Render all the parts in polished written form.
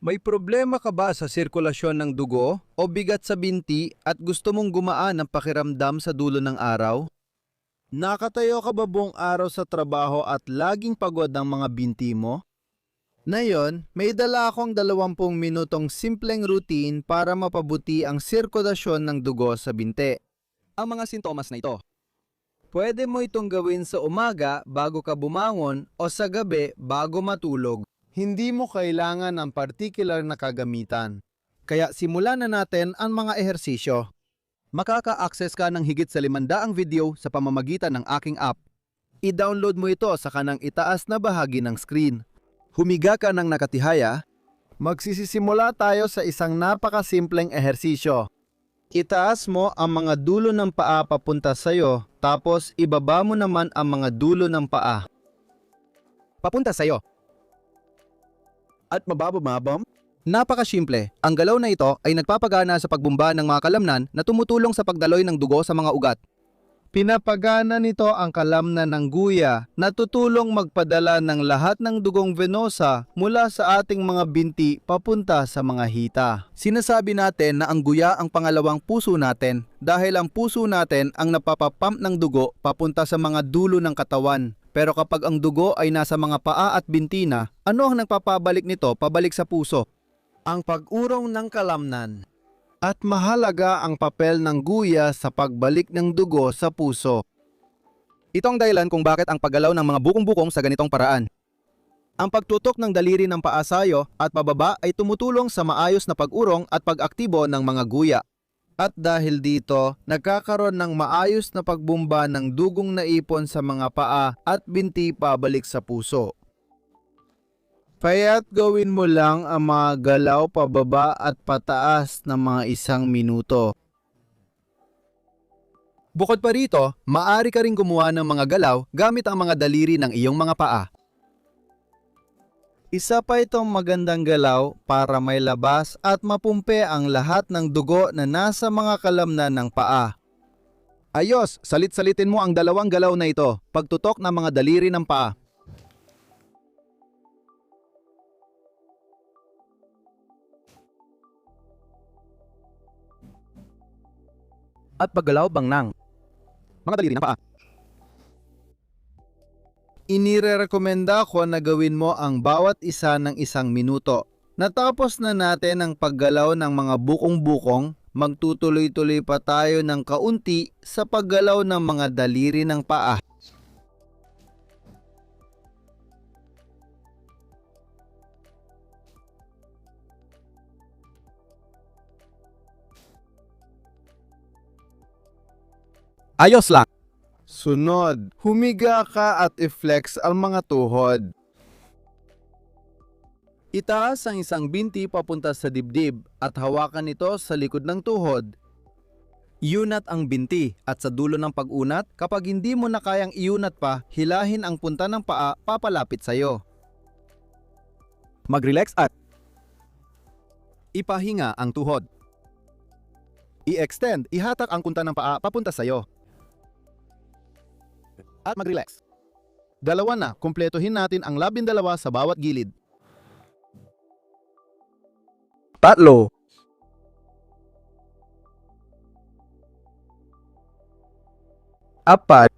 May problema ka ba sa sirkulasyon ng dugo o bigat sa binti at gusto mong gumaan ang pakiramdam sa dulo ng araw? Nakatayo ka ba buong araw sa trabaho at laging pagod ang mga binti mo? Ngayon, may dala akong 20 minutong simpleng routine para mapabuti ang sirkulasyon ng dugo sa binti. Ang mga sintomas na ito. Pwede mo itong gawin sa umaga bago ka bumangon o sa gabi bago matulog. Hindi mo kailangan ng particular na kagamitan. Kaya simulan na natin ang mga ehersisyo. Makaka-access ka ng higit sa 500 video sa pamamagitan ng aking app. I-download mo ito sa kanang itaas na bahagi ng screen. Humiga ka ng nakatihaya. Magsisimula tayo sa isang napakasimpleng ehersisyo. Itaas mo ang mga dulo ng paa papunta sa'yo, tapos ibaba mo naman ang mga dulo ng paa. Papunta sa'yo. At mababam? Napakasimple. Ang galaw na ito ay nagpapagana sa pagbumba ng mga kalamnan na tumutulong sa pagdaloy ng dugo sa mga ugat. Pinapagana nito ang kalamnan ng guya na tutulong magpadala ng lahat ng dugong venosa mula sa ating mga binti papunta sa mga hita. Sinasabi natin na ang guya ang pangalawang puso natin dahil ang puso natin ang napapapump ng dugo papunta sa mga dulo ng katawan. Pero kapag ang dugo ay nasa mga paa at binti na, ano ang nagpapabalik nito pabalik sa puso? Ang pag-urong ng kalamnan. At mahalaga ang papel ng guya sa pagbalik ng dugo sa puso. Ito ang dahilan kung bakit ang paggalaw ng mga bukong-bukong sa ganitong paraan. Ang pagtutok ng daliri ng paa sayo at pababa ay tumutulong sa maayos na pag-urong at pag-aktibo ng mga guya. At dahil dito, nagkakaroon ng maayos na pagbumba ng dugong naipon sa mga paa at binti pabalik sa puso. Kaya't gawin mo lang ang mga galaw pababa at pataas ng mga 1 minuto. Bukod pa rito, maaari ka ring gumawa ng mga galaw gamit ang mga daliri ng iyong mga paa. Isa pa itong magandang galaw para may labas at mapumpe ang lahat ng dugo na nasa mga kalamnan ng paa. Ayos, salit-salitin mo ang dalawang galaw na ito, pagtutok ng mga daliri ng paa. At paggalaw ng mga daliri ng paa. Inirekomenda ko na gawin mo ang bawat isa ng 1 minuto. Natapos na natin ang paggalaw ng mga bukong-bukong, magtutuloy-tuloy pa tayo ng kaunti sa paggalaw ng mga daliri ng paa. Ayos lang. Sunod, humiga ka at i-flex ang mga tuhod. Itaas ang isang binti papunta sa dibdib at hawakan ito sa likod ng tuhod. Iunat ang binti at sa dulo ng pag-unat, kapag hindi mo na kayang iunat pa, hilahin ang punta ng paa papalapit sa iyo. Mag-relax at ipahinga ang tuhod. I-extend, ihatak ang punta ng paa papunta sa iyo. At mag-relax. 2 na, kumpletuhin natin ang 12 sa bawat gilid. 3. 4.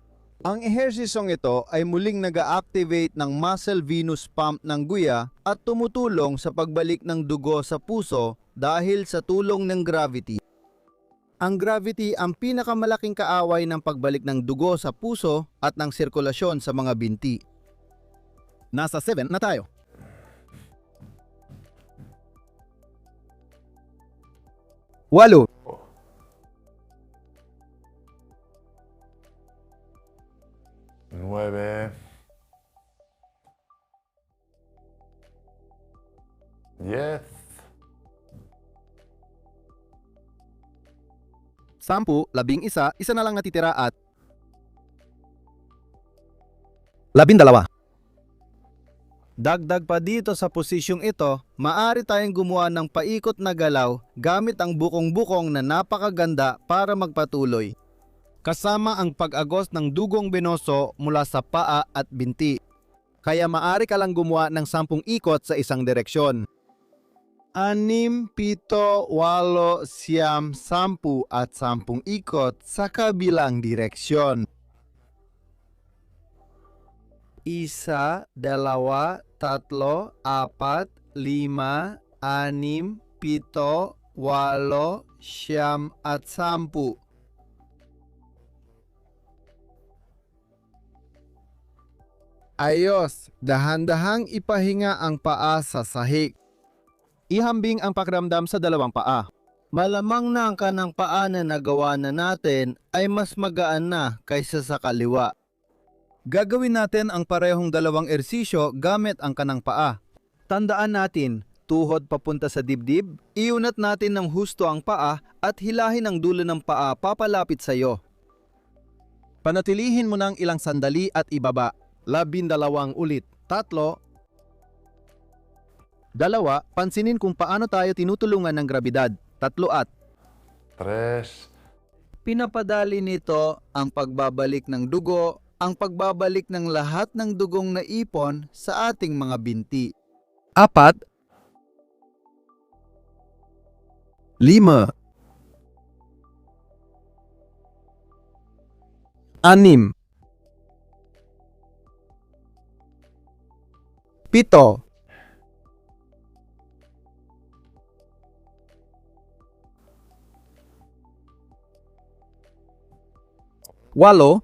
Ang ehersisyong ito ay muling nag-activate ng muscle venous pump ng guya at tumutulong sa pagbalik ng dugo sa puso dahil sa tulong ng gravity. Ang gravity ang pinakamalaking kaaway ng pagbalik ng dugo sa puso at ng sirkulasyon sa mga binti. Nasa 7 na tayo. 8. 9, 10, 10, 11, isa na lang natitira at 12. Dagdag pa dito sa posisyong ito, maaari tayong gumawa ng paikot na galaw gamit ang bukong-bukong na napakaganda para magpatuloy. Kasama ang pag-agos ng dugong benoso mula sa paa at binti. Kaya maaari ka lang gumawa ng 10 ikot sa isang direksyon. 6, 7, 8, 9, 10 at 10 ikot sa kabilang direksyon. 1, 2, 3, 4, 5, 6, 7, 8, 9 at 10. Ayos, dahan-dahang ipahinga ang paa sa sahig. Ihambing ang pakiramdam sa dalawang paa. Malamang na ang kanang paa na nagawa na natin ay mas magaan na kaysa sa kaliwa. Gagawin natin ang parehong dalawang ersisyo gamit ang kanang paa. Tandaan natin, tuhod papunta sa dibdib, iunat natin ng husto ang paa at hilahin ang dulo ng paa papalapit sa iyo. Panatilihin mo ng ilang sandali at ibaba. 12 ulit. 3, 2, pansinin kung paano tayo tinutulungan ng grabidad. 3 at 3, Pinapadali nito ang pagbabalik ng dugo, ang pagbabalik ng lahat ng dugong naipon sa ating mga binti. 4, 5, 6, 7, 8,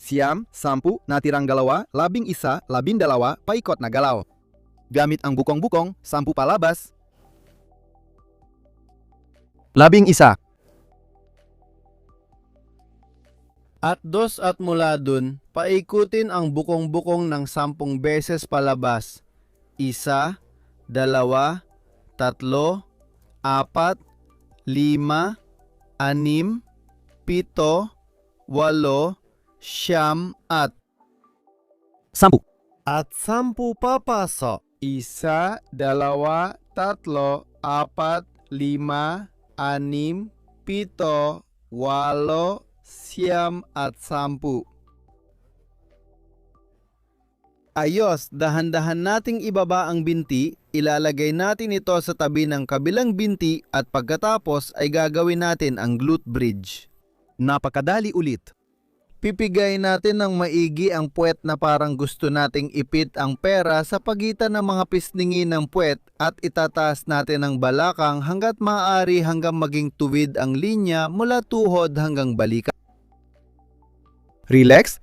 9, 10, natirang 2, 11, 12, paikot na galaw. Gamit ang bukong-bukong, 10 palabas. 11. At 2 at mula dun, paikutin ang bukong-bukong ng 10 beses palabas. 1, 2, 3, 4, 5, 6, 7, 8, 9, at 10. At 10 papasok. 1, 2, 3, 4, 5, 6, 7, 8, 9 at 10. Ayos, dahan-dahan nating ibaba ang binti, ilalagay natin ito sa tabi ng kabilang binti at pagkatapos ay gagawin natin ang glute bridge. Napakadali ulit. Pipigay natin ng maigi ang puwet na parang gusto nating ipit ang pera sa pagitan ng mga pisningin ng puwet at itataas natin ang balakang hanggat maaari hanggang maging tuwid ang linya mula tuhod hanggang balikat. Relax.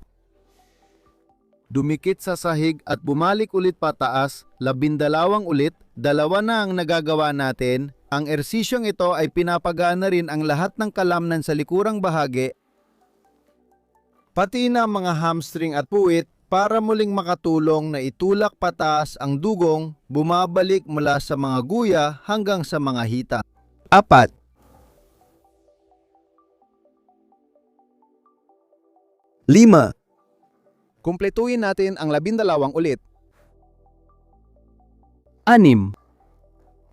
Dumikit sa sahig at bumalik ulit pataas, 12 ulit, 2 na ang nagagawa natin. Ang ersisyong ito ay pinapagana rin ang lahat ng kalamnan sa likurang bahagi, pati na mga hamstring at puwit para muling makatulong na itulak pataas ang dugong, bumabalik mula sa mga guya hanggang sa mga hita. 4, 5. Kumpletuhin natin ang 12 ulit. 6.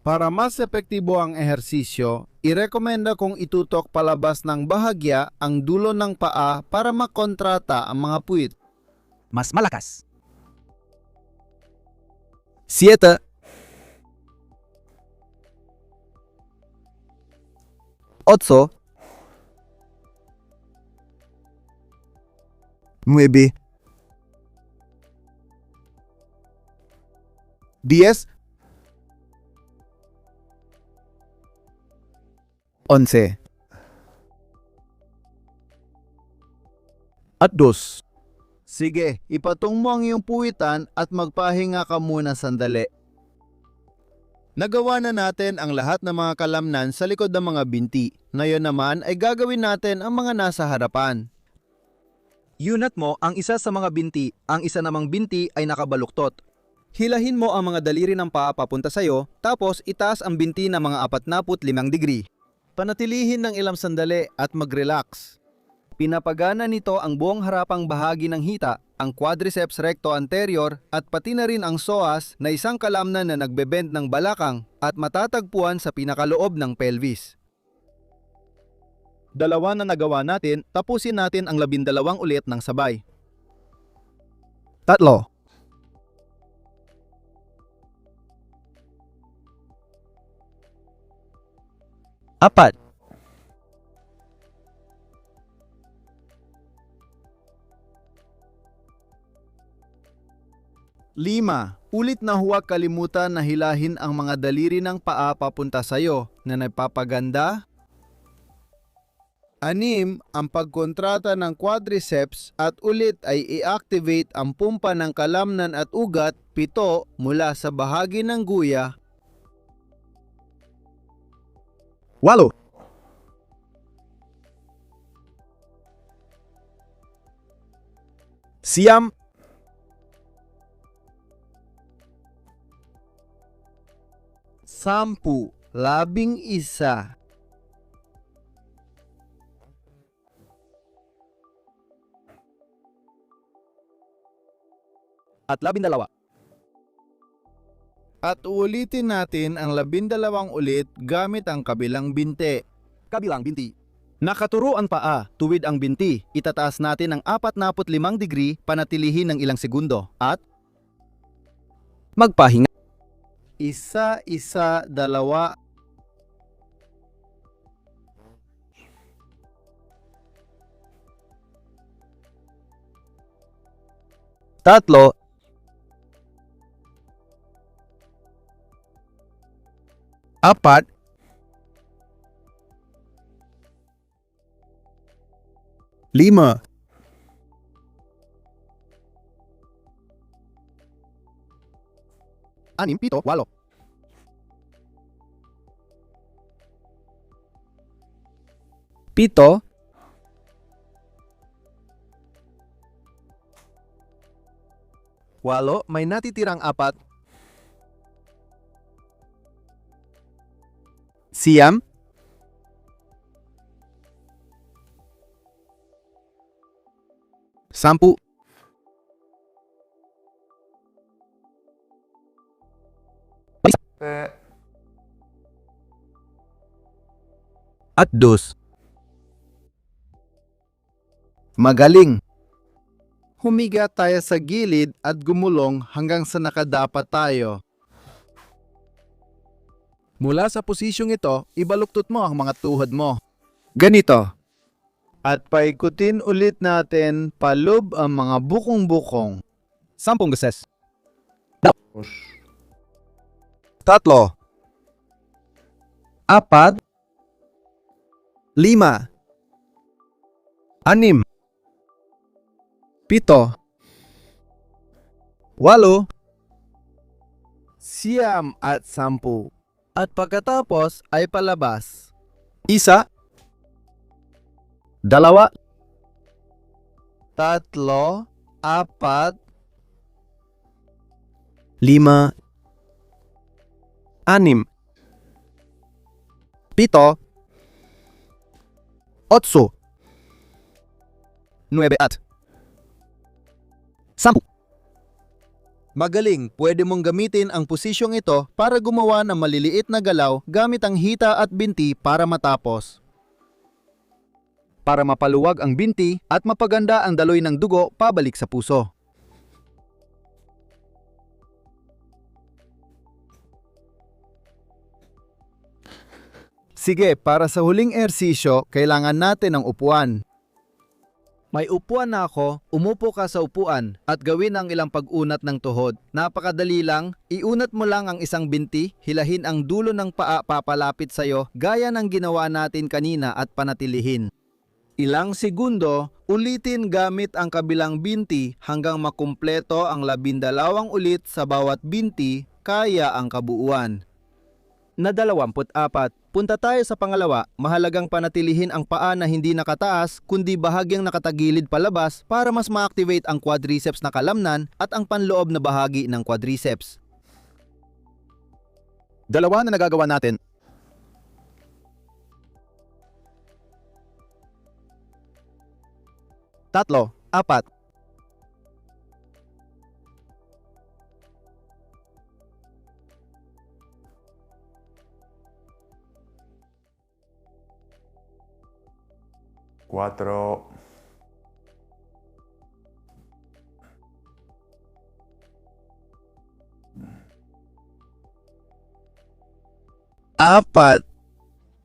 Para mas epektibo ang ehersisyo, irekomenda kong itutok palabas ng bahagya ang dulo ng paa para makontrata ang mga puwit. Mas malakas. 7. 8. 9. 10. 11. At 2. Sige, ipatong mo ang iyong puwitan at magpahinga ka muna sandali. Nagawa na natin ang lahat ng mga kalamnan sa likod ng mga binti. Ngayon naman ay gagawin natin ang mga nasa harapan. Unat mo ang isa sa mga binti, ang isa namang binti ay nakabaluktot. Hilahin mo ang mga daliri ng paa papunta sa iyo, tapos itaas ang binti ng mga 45 degree. Panatilihin ng ilang sandali at mag-relax. Pinapagana nito ang buong harapang bahagi ng hita, ang quadriceps recto anterior at pati na rin ang psoas na isang kalamnan na nagbebend ng balakang at matatagpuan sa pinakaloob ng pelvis. 2 na nagawa natin, tapusin natin ang 12 ulit ng sabay. 3, 4. 5. Ulit na huwag kalimutan na hilahin ang mga daliri ng paa papunta sa'yo na nagpapaganda. 6. Ang pagkontrata ng quadriceps at ulit ay i-activate ang pumpa ng kalamnan at ugat. 7. Mula sa bahagi ng guya. 8. Siyam. 10. 11. At 12. At ulitin natin ang 12 ulit gamit ang kabilang binti. Kabilang binti. Nakaturo ang paa, tuwid ang binti. Itataas natin ng 45 degree, panatilihin ng ilang segundo. At magpahinga. 1, 1, 2. 3. 4. 5. 6, 7, 8. 7. 8, may natitirang 4. Siyam. 10. At 2. Magaling! Humiga tayo sa gilid at gumulong hanggang sa nakadapat tayo. Mula sa posisyong ito, ibaluktot mo ang mga tuhod mo. Ganito. At paikutin ulit natin paloob ang mga bukong-bukong. 10 beses. Push. 3. 4. 5. 6. 7. 8. 8. Siyam at 10. At pagkatapos ay palabas. 1. 2. 3. 4. 5. 6. 7. 8. 9 at 10. Magaling, pwede mong gamitin ang posisyong ito para gumawa ng maliliit na galaw gamit ang hita at binti para matapos. Para mapaluwag ang binti at mapaganda ang daloy ng dugo pabalik sa puso. Sige, para sa huling ehersisyo, kailangan natin ng upuan. May upuan na ako, umupo ka sa upuan at gawin ang ilang pag-unat ng tuhod. Napakadali lang, iunat mo lang ang isang binti, hilahin ang dulo ng paa papalapit sa'yo gaya ng ginawa natin kanina at panatilihin. Ilang segundo, ulitin gamit ang kabilang binti hanggang makumpleto ang 12 ulit sa bawat binti, kaya ang kabuuan. Na 24. Punta tayo sa pangalawa, mahalagang panatilihin ang paa na hindi nakataas kundi bahagyang nakatagilid palabas para mas ma-activate ang quadriceps na kalamnan at ang panloob na bahagi ng quadriceps. 2 na nagagawa natin. 3, 4. 4. 4.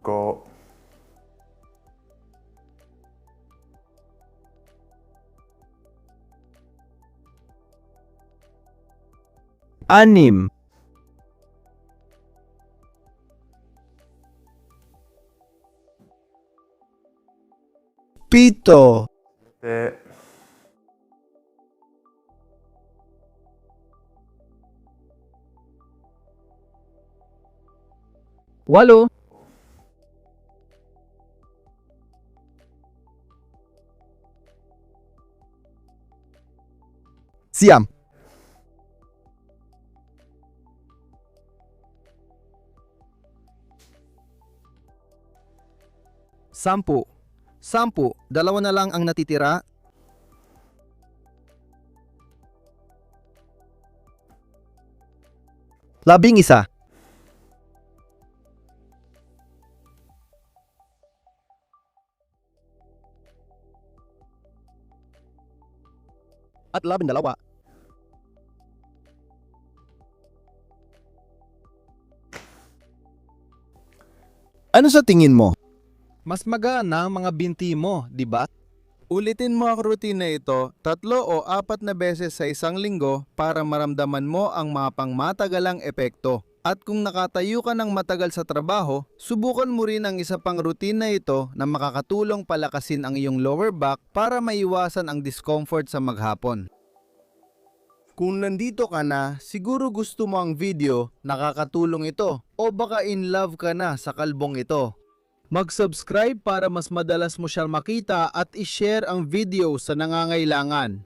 5. 6, 7, Te. 8, 9, 10. 10, dalawa na lang ang natitira. 11. 12. Ano sa tingin mo? Mas magana ang mga binti mo, di ba? Ulitin mo ang routine na ito 3 o 4 na beses sa isang linggo para maramdaman mo ang mga pangmatagalang epekto. At kung nakatayo ka ng matagal sa trabaho, subukan mo rin ang isa pang routine na ito na makakatulong palakasin ang iyong lower back para maiwasan ang discomfort sa maghapon. Kung nandito ka na, siguro gusto mo ang video, nakakatulong ito, o baka in love ka na sa kalbong ito. Mag-subscribe para mas madalas mo siyang makita at i-share ang video sa nangangailangan.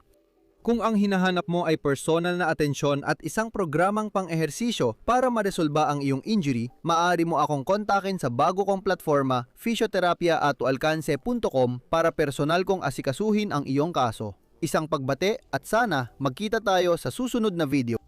Kung ang hinahanap mo ay personal na atensyon at isang programang pang-ehersisyo para maresolba ang iyong injury, maaari mo akong kontakin sa bago kong platforma, physiotherapia@alcance.com para personal kong asikasuhin ang iyong kaso. Isang pagbate at sana magkita tayo sa susunod na video.